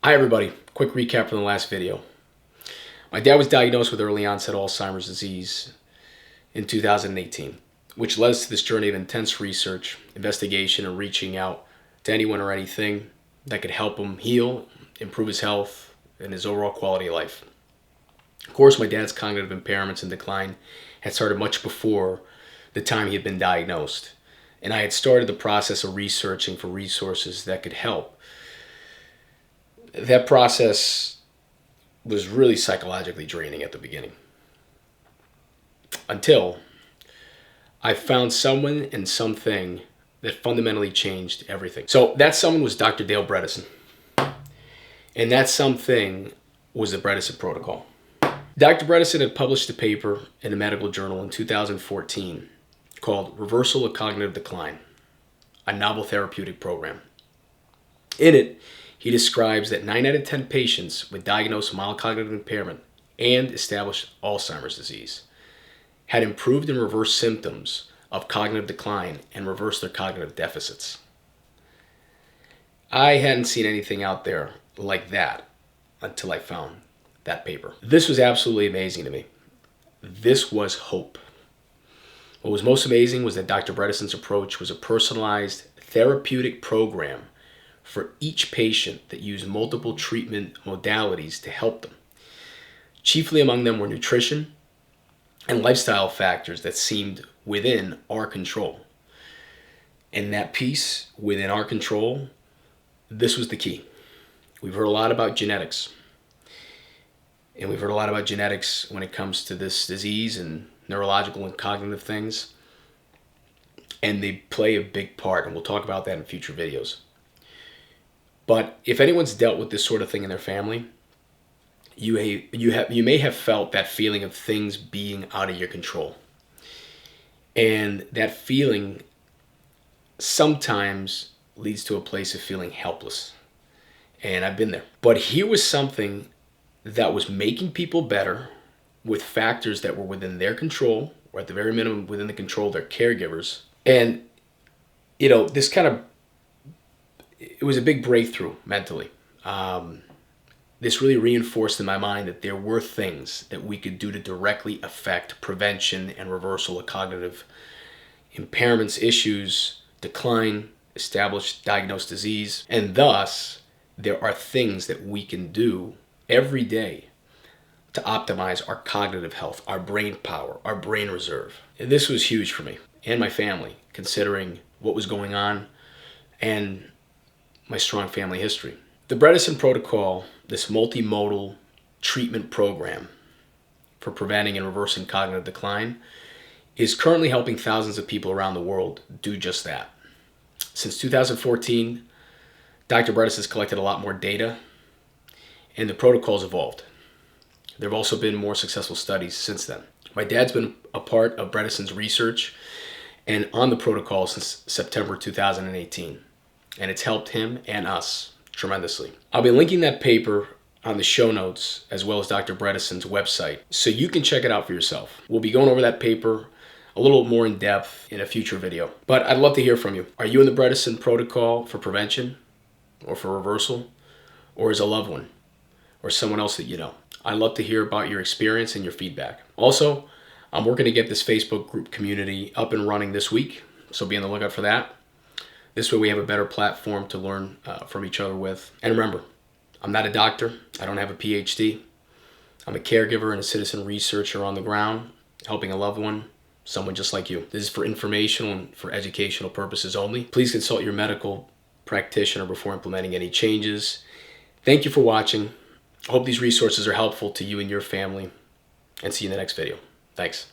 Hi everybody, quick recap from the last video. My dad was diagnosed with early onset Alzheimer's disease in 2018, which led us to this journey of intense research, investigation, and reaching out to anyone or anything that could help him heal, improve his health, and his overall quality of life. Of course, my dad's cognitive impairments and decline had started much before the time he had been diagnosed, and I had started the process of researching for resources that could help. That process was really psychologically draining at the beginning, until I found someone and something that fundamentally changed everything. So that someone was Dr. Dale Bredesen, and that something was the Bredesen Protocol. Dr. Bredesen had published a paper in a medical journal in 2014 called Reversal of Cognitive Decline, a novel therapeutic program. In it, he describes that 9 out of 10 patients with diagnosed mild cognitive impairment and established Alzheimer's disease had improved and reversed symptoms of cognitive decline and reversed their cognitive deficits. I hadn't seen anything out there like that until I found that paper. This was absolutely amazing to me. This was hope. What was most amazing was that Dr. Bredesen's approach was a personalized therapeutic program for each patient that used multiple treatment modalities to help them. Chiefly among them were nutrition and lifestyle factors that seemed within our control. And that piece within our control, this was the key. We've heard a lot about genetics. And we've heard a lot about genetics when it comes to this disease and neurological and cognitive things. And they play a big part, and we'll talk about that in future videos. But if anyone's dealt with this sort of thing in their family, you may have felt that feeling of things being out of your control. And that feeling sometimes leads to a place of feeling helpless. And I've been there. But here was something that was making people better with factors that were within their control, or at the very minimum within the control of their caregivers. And, this kind of, it was a big breakthrough mentally. This really reinforced in my mind that there were things that we could do to directly affect prevention and reversal of cognitive impairments, issues, decline, established diagnosed disease. And thus, there are things that we can do every day to optimize our cognitive health, our brain power, our brain reserve. And this was huge for me and my family, considering what was going on and my strong family history. The Bredesen Protocol, this multimodal treatment program for preventing and reversing cognitive decline, is currently helping thousands of people around the world do just that. Since 2014, Dr. Bredesen has collected a lot more data, and the protocol's evolved. There have also been more successful studies since then. My dad's been a part of Bredesen's research and on the protocol since September 2018. And it's helped him and us tremendously. I'll be linking that paper on the show notes, as well as Dr. Bredesen's website, so you can check it out for yourself. We'll be going over that paper a little more in depth in a future video. But I'd love to hear from you. Are you in the Bredesen Protocol for prevention or for reversal, or as a loved one or someone else that you know? I'd love to hear about your experience and your feedback. Also, I'm working to get this Facebook group community up and running this week, so be on the lookout for that. This way we have a better platform to learn from each other with. And remember, I'm not a doctor. I don't have a PhD. I'm a caregiver and a citizen researcher on the ground, helping a loved one, someone just like you. This is for informational and for educational purposes only. Please consult your medical practitioner before implementing any changes. Thank you for watching. I hope these resources are helpful to you and your family, and see you in the next video. Thanks.